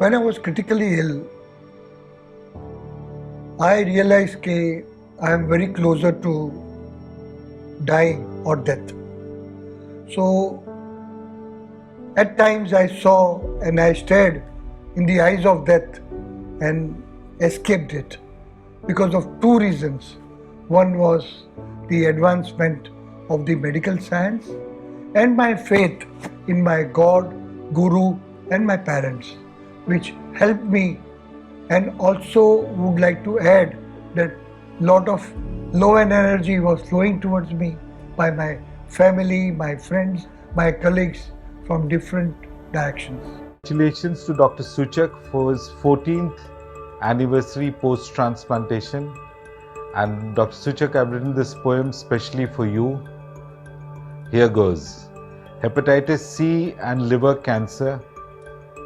when I was critically ill, I realized that I am very closer to dying or death. So at times I saw and I stared in the eyes of death and escaped it because of two reasons. One was the advancement of the medical science and my faith in my God, Guru and my parents, which helped me, and also would like to add that lot of low energy was flowing towards me by my family, my friends, my colleagues from different directions. Congratulations to Dr. Souchak for his 14th anniversary post-transplantation. And Dr. Souchak, I've written this poem specially for you. Here goes. Hepatitis C and liver cancer,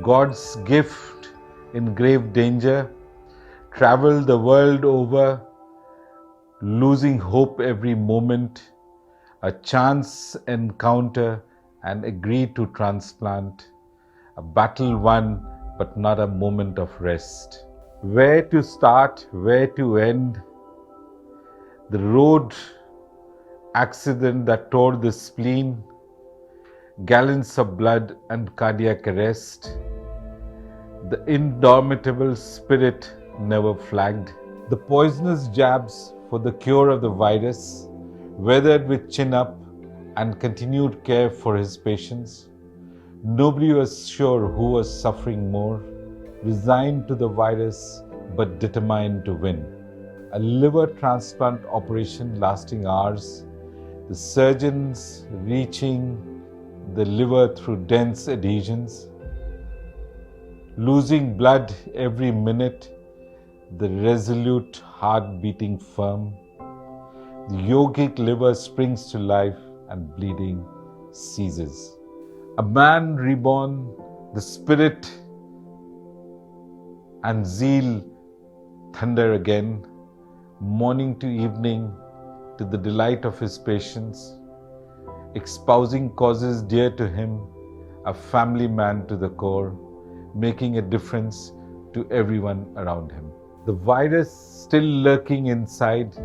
God's gift in grave danger, travel the world over, losing hope every moment, a chance encounter and agree to transplant, a battle won but not a moment of rest. Where to start, where to end, the road accident that tore the spleen, gallons of blood and cardiac arrest, the indomitable spirit never flagged, the poisonous jabs for the cure of the virus, weathered with chin up and continued care for his patients. Nobody was sure who was suffering more, resigned to the virus but determined to win. A liver transplant operation lasting hours, the surgeons reaching the liver through dense adhesions, losing blood every minute, the resolute heart beating firm. The yogic liver springs to life and bleeding ceases. A man reborn, the spirit and zeal thunder again, morning to evening to the delight of his patients, espousing causes dear to him, a family man to the core, making a difference to everyone around him. The virus still lurking inside,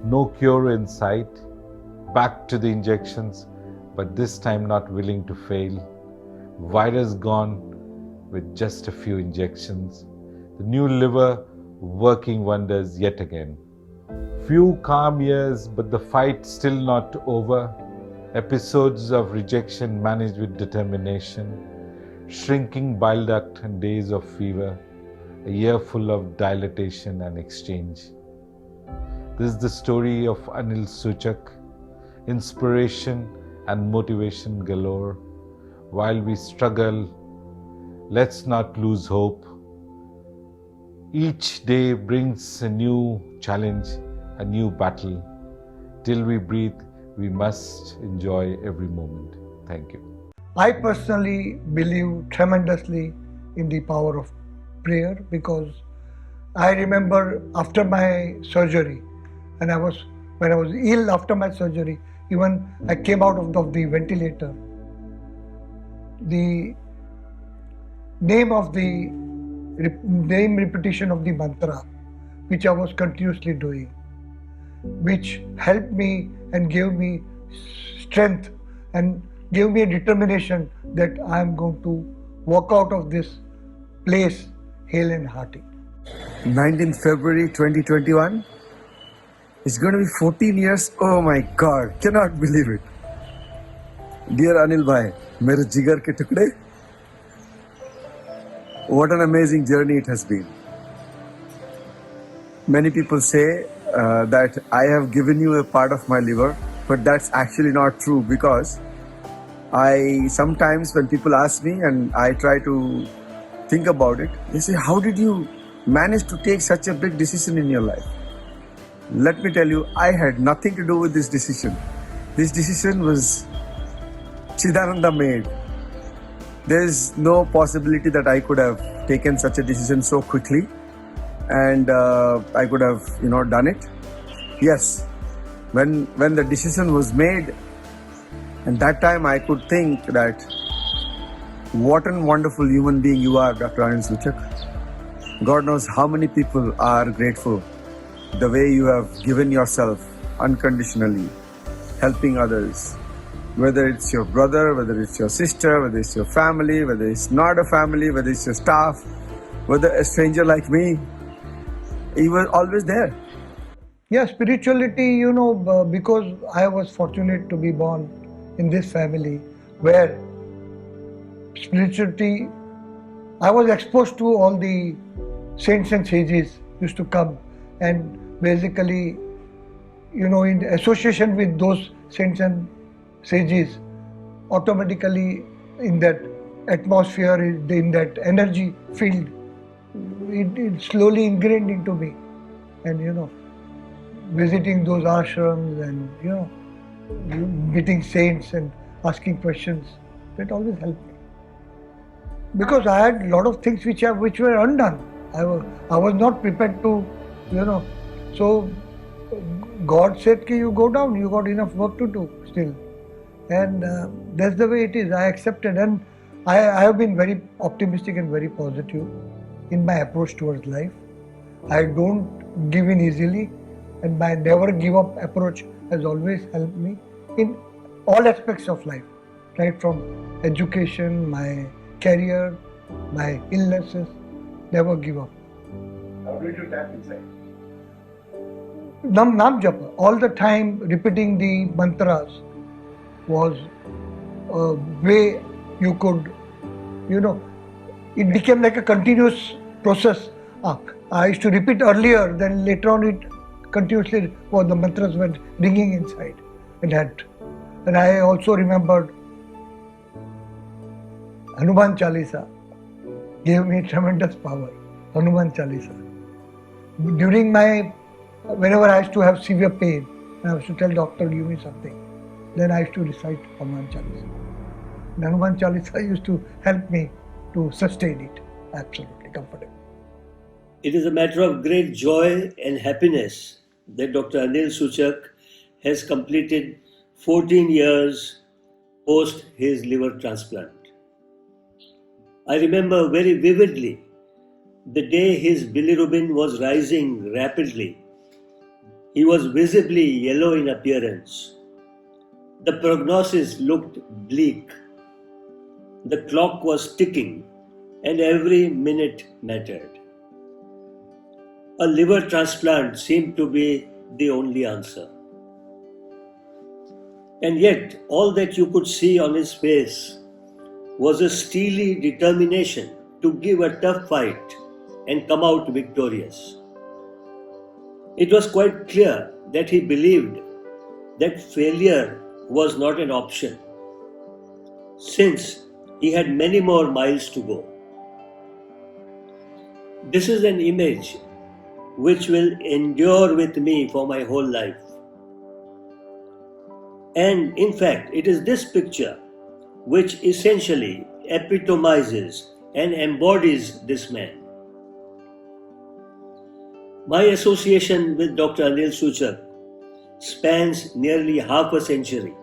no cure in sight, back to the injections, but this time not willing to fail. Virus gone with just a few injections. The new liver working wonders yet again. Few calm years, but the fight still not over. Episodes of rejection managed with determination. Shrinking bile duct and days of fever. A year full of dilatation and exchange. This is the story of Anil Souchak. Inspiration and motivation galore. While we struggle, let's not lose hope. Each day brings a new challenge, a new battle. Till we breathe, we must enjoy every moment. Thank you. I personally believe tremendously in the power of prayer, because I remember after my surgery, and when I was ill after my surgery, even I came out of the ventilator, the name repetition of the mantra, which I was continuously doing, which helped me and gave me strength and gave me a determination that I am going to walk out of this place hale and hearty. 19th February 2021. It's going to be 14 years. Oh my God, cannot believe it. Dear Anil Bhai, mere jigar ke tukde. What an amazing journey it has been. Many people say that I have given you a part of my liver, but that's actually not true, because I sometimes, when people ask me and I try to think about it, they say, how did you manage to take such a big decision in your life? Let me tell you, I had nothing to do with this decision. This decision was Chidananda made. There is no possibility that I could have taken such a decision so quickly, and I could have, done it. Yes, when the decision was made, and that time I could think that What a wonderful human being you are, Dr. Anil Suchak. God knows how many people are grateful the way you have given yourself unconditionally, helping others. Whether it's your brother, whether it's your sister, whether it's your family, whether it's not a family, whether it's your staff, whether a stranger like me, you were always there. Yeah, spirituality, because I was fortunate to be born in this family where spirituality, I was exposed to all the saints and sages used to come, and basically, in association with those saints and sages, automatically in that atmosphere, in that energy field, it slowly ingrained into me. And visiting those ashrams and meeting saints and asking questions, that always helped me. Because I had a lot of things which were undone. I was not prepared to, so God said, you go down, you got enough work to do still. And that's the way it is. I accepted, and I have been very optimistic and very positive in my approach towards life. I don't give in easily, and my never give up approach has always helped me in all aspects of life, right from education, my career, my illnesses. Never give up. How did you tap inside? Nam Japa, all the time repeating the mantras was a way you could, it became like a continuous process. I used to repeat earlier, then later on it continuously, the mantras were ringing inside. And I also remembered Hanuman Chalisa gave me tremendous power. Hanuman Chalisa. Whenever I used to have severe pain, I used to tell doctor, give me something. Then I used to recite Hanuman Chalisa. And Hanuman Chalisa used to help me to sustain it. Absolutely comfortable. It is a matter of great joy and happiness that Dr. Anil Suchak has completed 14 years post his liver transplant. I remember very vividly the day his bilirubin was rising rapidly. He was visibly yellow in appearance. The prognosis looked bleak. The clock was ticking, and every minute mattered. A liver transplant seemed to be the only answer. And yet, all that you could see on his face was a steely determination to give a tough fight and come out victorious. It was quite clear that he believed that failure was not an option, since he had many more miles to go. This is an image which will endure with me for my whole life. And in fact, it is this picture which essentially epitomizes and embodies this man. My association with Dr. Anil Suchak spans nearly half a century,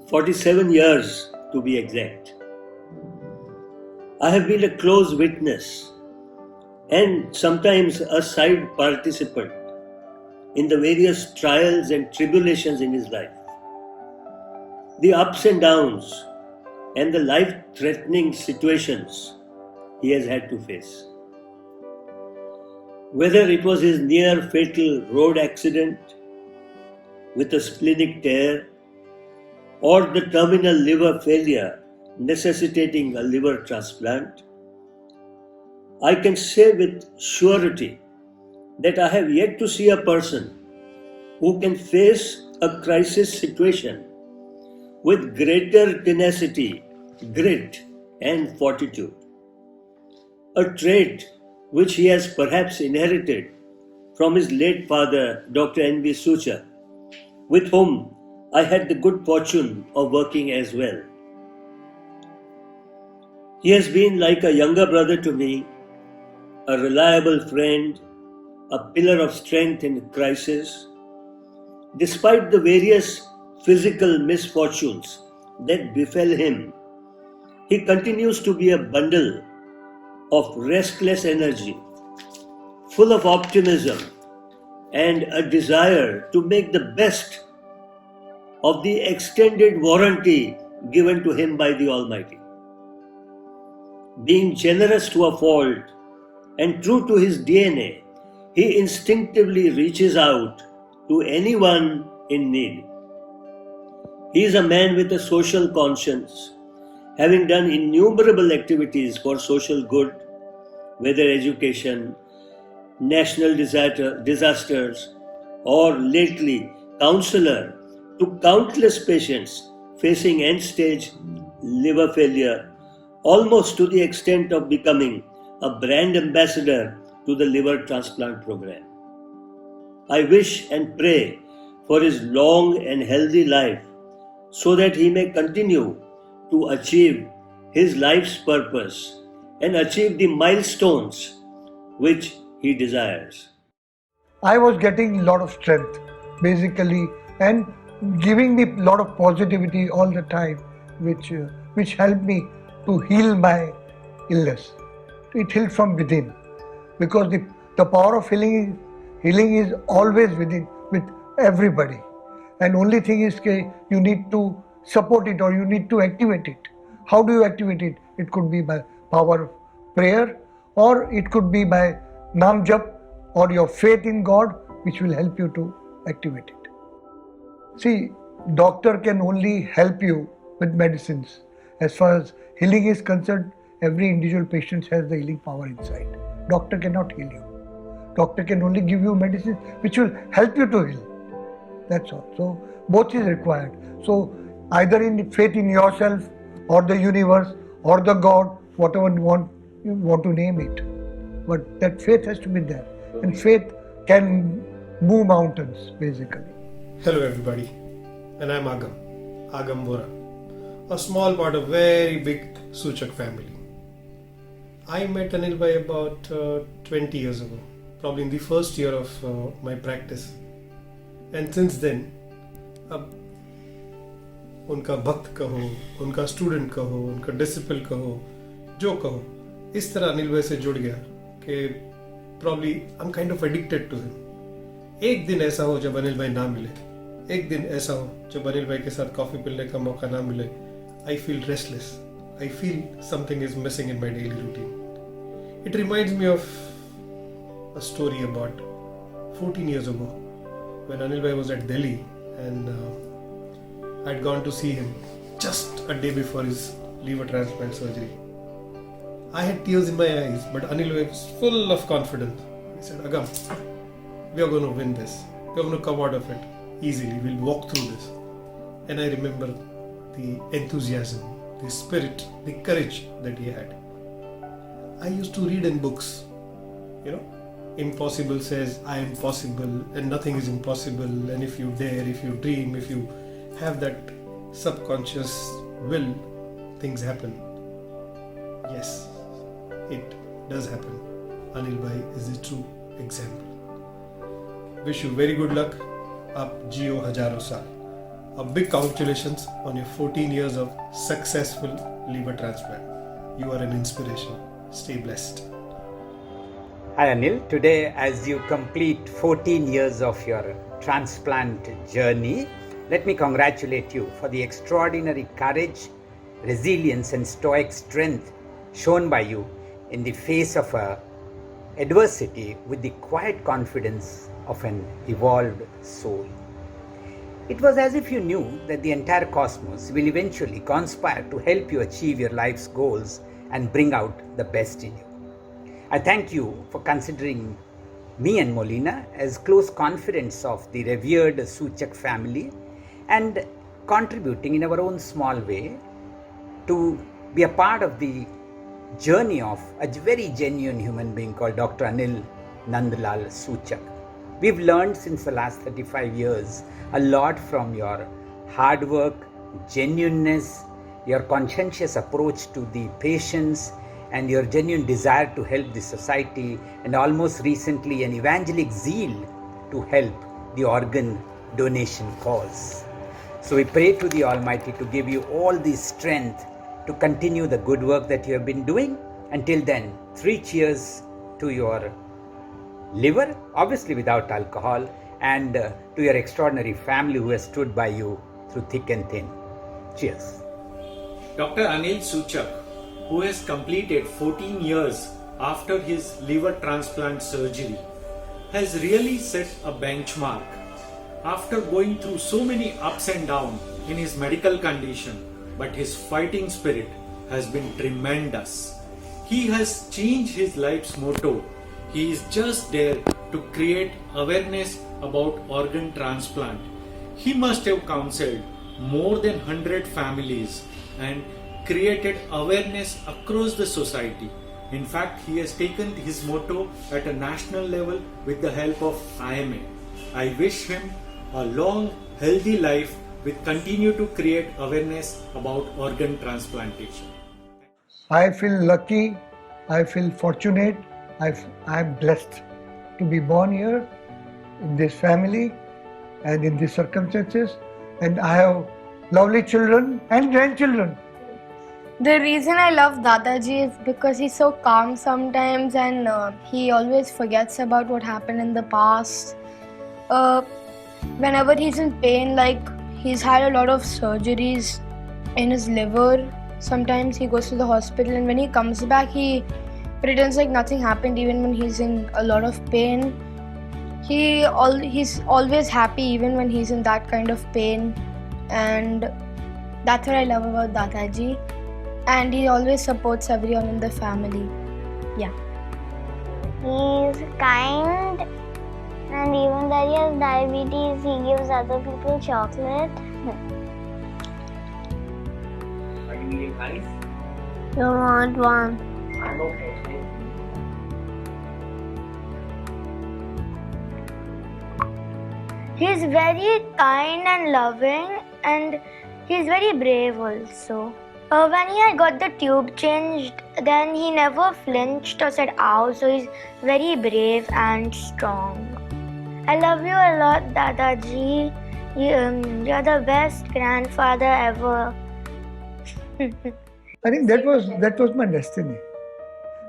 47 years to be exact. I have been a close witness and sometimes a side participant in the various trials and tribulations in his life. The ups and downs and the life-threatening situations he has had to face. Whether it was his near-fatal road accident with a splenic tear or the terminal liver failure necessitating a liver transplant, I can say with surety that I have yet to see a person who can face a crisis situation with greater tenacity, grit, and fortitude. A trait which he has perhaps inherited from his late father, Dr. N.V. Suchak, with whom I had the good fortune of working as well. He has been like a younger brother to me, a reliable friend, a pillar of strength in crisis. Despite the various physical misfortunes that befell him, He continues to be a bundle of restless energy, full of optimism and a desire to make the best of the extended warranty given to him by the Almighty. Being generous to a fault and true to his DNA, he instinctively reaches out to anyone in need. He is a man with a social conscience, having done innumerable activities for social good, whether education, national disasters, or lately counselor to countless patients facing end-stage liver failure, almost to the extent of becoming a brand ambassador to the liver transplant program. I wish and pray for his long and healthy life so that he may continue to achieve his life's purpose and achieve the milestones which he desires. I was getting a lot of strength basically and giving me a lot of positivity all the time, which helped me to heal my illness. It healed from within, because the power of healing is always within, with everybody. And only thing is that you need to support it or you need to activate it. How do you activate it? It could be by power of prayer, or it could be by Nam Jap or your faith in God, which will help you to activate it. See, doctor can only help you with medicines. As far as healing is concerned, every individual patient has the healing power inside. Doctor cannot heal you. Doctor can only give you medicine which will help you to heal. That's all. So both is required. So either in faith in yourself or the universe or the God, whatever you want to name it. But that faith has to be there. And faith can move mountains, basically. Hello everybody, and I'm Agam Vora, a small part of very big Souchak family. I met Anil Bhai about 20 years ago, probably in the first year of my practice. And since then, अब उनका भक्त कहो, उनका student कहो, उनका disciple कहो, जो कहो, इस तरह अनिल भाई से जुड़ गया कि probably I'm kind of addicted to him. एक दिन ऐसा हो जब अनिल भाई ना मिले, एक दिन ऐसा हो जब अनिल भाई के साथ कॉफी पीने का मौका ना मिले, I feel restless. I feel something is missing in my daily routine. It reminds me of a story about 14 years ago when Anil Bhai was at Delhi and I'd gone to see him just a day before his liver transplant surgery. I had tears in my eyes, but Anil Bhai was full of confidence. He said, Agam, we are going to win this. We are going to come out of it easily. We'll walk through this. And I remember the enthusiasm, the spirit, the courage that he had. I used to read in books, impossible says I am possible and nothing is impossible, and if you dare, if you dream, if you have that subconscious will, things happen. Yes, it does happen. Anil Bhai is a true example. Wish you very good luck. Aap jiyo hajaron saal. A big congratulations on your 14 years of successful liver transplant. You are an inspiration. Stay blessed. Hi Anil, today as you complete 14 years of your transplant journey, let me congratulate you for the extraordinary courage, resilience and stoic strength shown by you in the face of adversity with the quiet confidence of an evolved soul. It was as if you knew that the entire cosmos will eventually conspire to help you achieve your life's goals and bring out the best in you. I thank you for considering me and Molina as close confidants of the revered Souchak family and contributing in our own small way to be a part of the journey of a very genuine human being called Dr. Anil Nandlal Souchak. We've learned since the last 35 years a lot from your hard work, genuineness, your conscientious approach to the patients, and your genuine desire to help the society, and almost recently an evangelic zeal to help the organ donation cause. So we pray to the Almighty to give you all the strength to continue the good work that you have been doing. Until then, 3 cheers to your liver, obviously without alcohol, and to your extraordinary family who has stood by you through thick and thin. Cheers. Dr. Anil Souchak, who has completed 14 years after his liver transplant surgery, has really set a benchmark. After going through so many ups and downs in his medical condition, but his fighting spirit has been tremendous. He has changed his life's motto. He is just there to create awareness about organ transplant. He must have counseled more than 100 families and created awareness across the society. In fact, he has taken his motto at a national level with the help of IMA. I wish him a long, healthy life with continue to create awareness about organ transplantation. I feel lucky, I feel fortunate, I am blessed to be born here in this family and in these circumstances, and I have lovely children and grandchildren. The reason I love Dadaji is because he's so calm sometimes, and he always forgets about what happened in the past. Whenever he's in pain, like he's had a lot of surgeries in his liver. Sometimes he goes to the hospital, and when he comes back, he pretends like nothing happened even when he's in a lot of pain. He's always happy even when he's in that kind of pain, and that's what I love about Dadaji. And he always supports everyone in the family. Yeah. He's kind, and even though he has diabetes, he gives other people chocolate. Are you eating ice? You want one? I'm okay. He's very kind and loving, and he's very brave also. When he had got the tube changed, then he never flinched or said ow, so he's very brave and strong. I love you a lot, Dadaji. You're the best grandfather ever. I think that was my destiny.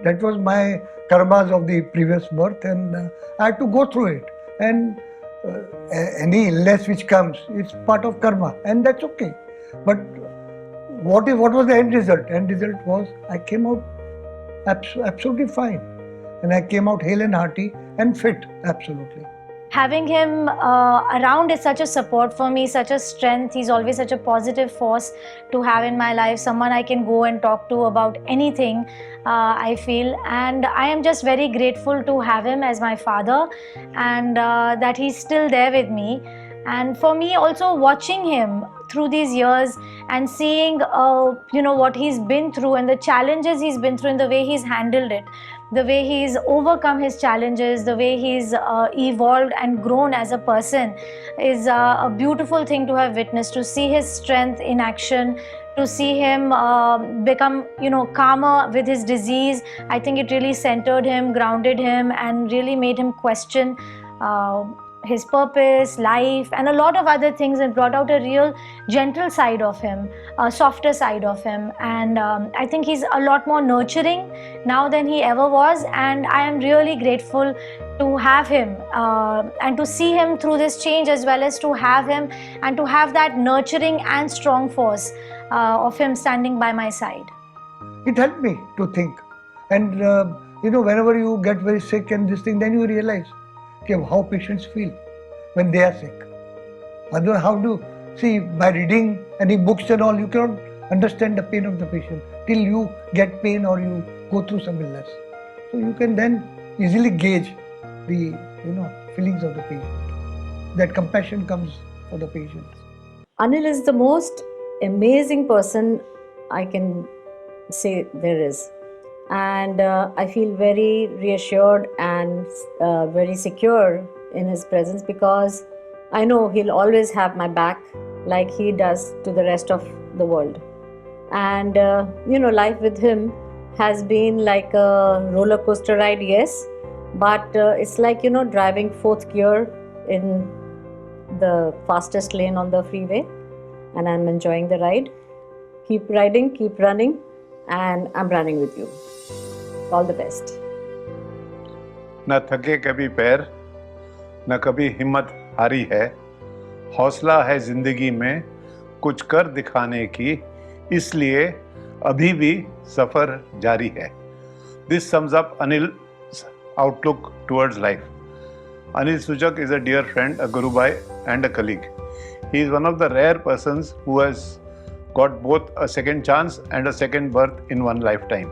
That was my karmas of the previous birth, and I had to go through it. And any illness which comes, it's part of karma, and that's okay. But what was the end result? End result was I came out absolutely fine, and I came out hale and hearty and fit, absolutely. Having him around is such a support for me, such a strength. He's always such a positive force to have in my life, someone I can go and talk to about anything, I feel. And I am just very grateful to have him as my father, and that he's still there with me. And for me also, watching him through these years and seeing what he's been through and the challenges he's been through and the way he's handled it, the way he's overcome his challenges, the way he's evolved and grown as a person is a beautiful thing to have witnessed, to see his strength in action, to see him become calmer with his disease. I think it really centered him, grounded him, and really made him question his purpose, life, and a lot of other things, and brought out a real gentle side of him, a softer side of him. And I think he's a lot more nurturing now than he ever was, and I am really grateful to have him and to see him through this change, as well as to have him and to have that nurturing and strong force of him standing by my side. It helped me to think, and whenever you get very sick and this thing, then you realize how patients feel when they are sick. Otherwise, how do see by reading any books and all, you cannot understand the pain of the patient till you get pain or you go through some illness. So you can then easily gauge the feelings of the patient. That compassion comes for the patient. Anil is the most amazing person I can say there is. And I feel very reassured and very secure in his presence, because I know he'll always have my back like he does to the rest of the world. And life with him has been like a roller coaster ride, yes, but it's like driving fourth gear in the fastest lane on the freeway, and I'm enjoying the ride. keep riding, keep running, and I'm running with you. All the best. न थके कभी पैर, न कभी हिम्मत हारी है, हौसला है जिंदगी में कुछ कर दिखाने की, इसलिए अभी भी सफर जारी है. This sums up Anil's outlook towards life. Anil Souchak is a dear friend, a Guru Bhai and a colleague. He is one of the rare persons who has got both a second chance and a second birth in one lifetime.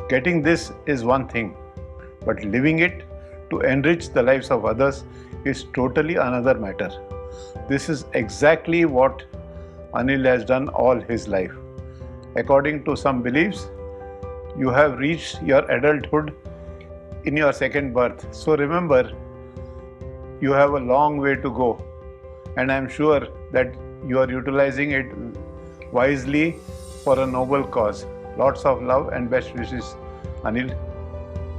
Getting this is one thing, but living it to enrich the lives of others is totally another matter. This is exactly what Anil has done all his life. According to some beliefs, you have reached your adulthood in your second birth. So remember, you have a long way to go, and I am sure that you are utilizing it wisely for a noble cause. Lots of love and best wishes, Anil.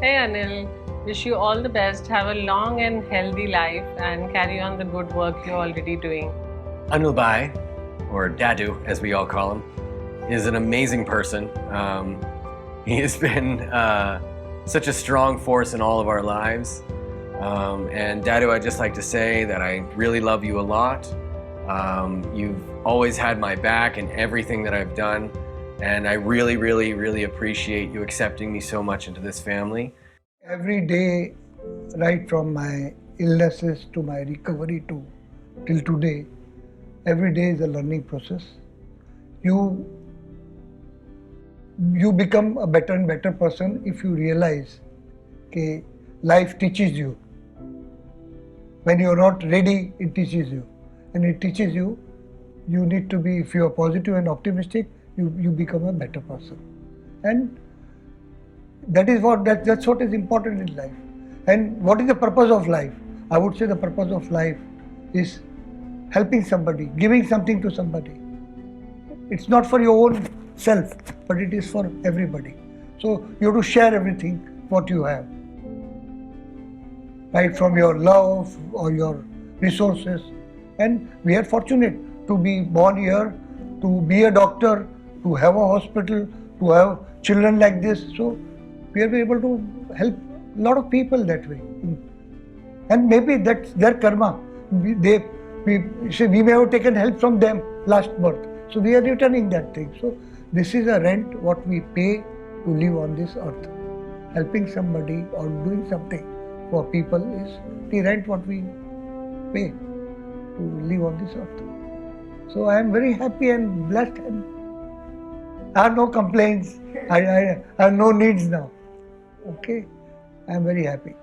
Hey Anil, wish you all the best. Have a long and healthy life and carry on the good work you're already doing. Anil Bhai, or Dadu as we all call him, is an amazing person. He has been such a strong force in all of our lives. And Dadu, I'd just like to say that I really love you a lot. You've always had my back in everything that I've done. And I really, really, really appreciate you accepting me so much into this family. Every day, right from my illnesses to my recovery to till today, every day is a learning process. You become a better and better person if you realize that life teaches you. When you are not ready, it teaches you. And it teaches you, you need to be, if you are positive and optimistic, you become a better person. And that's what is important in life. And what is the purpose of life? I would say the purpose of life is helping somebody, giving something to somebody. It's not for your own self, but it is for everybody. So you have to share everything what you have, right from your love or your resources. And we are fortunate to be born here, to be a doctor, to have a hospital, to have children like this. So we are able to help a lot of people that way. And maybe that's their karma. We may have taken help from them last birth. So we are returning that thing. So this is a rent what we pay to live on this earth. Helping somebody or doing something for people is the rent what we pay to live on this earth. So I am very happy and blessed, and I have no complaints. I have no needs now. Okay, I am very happy.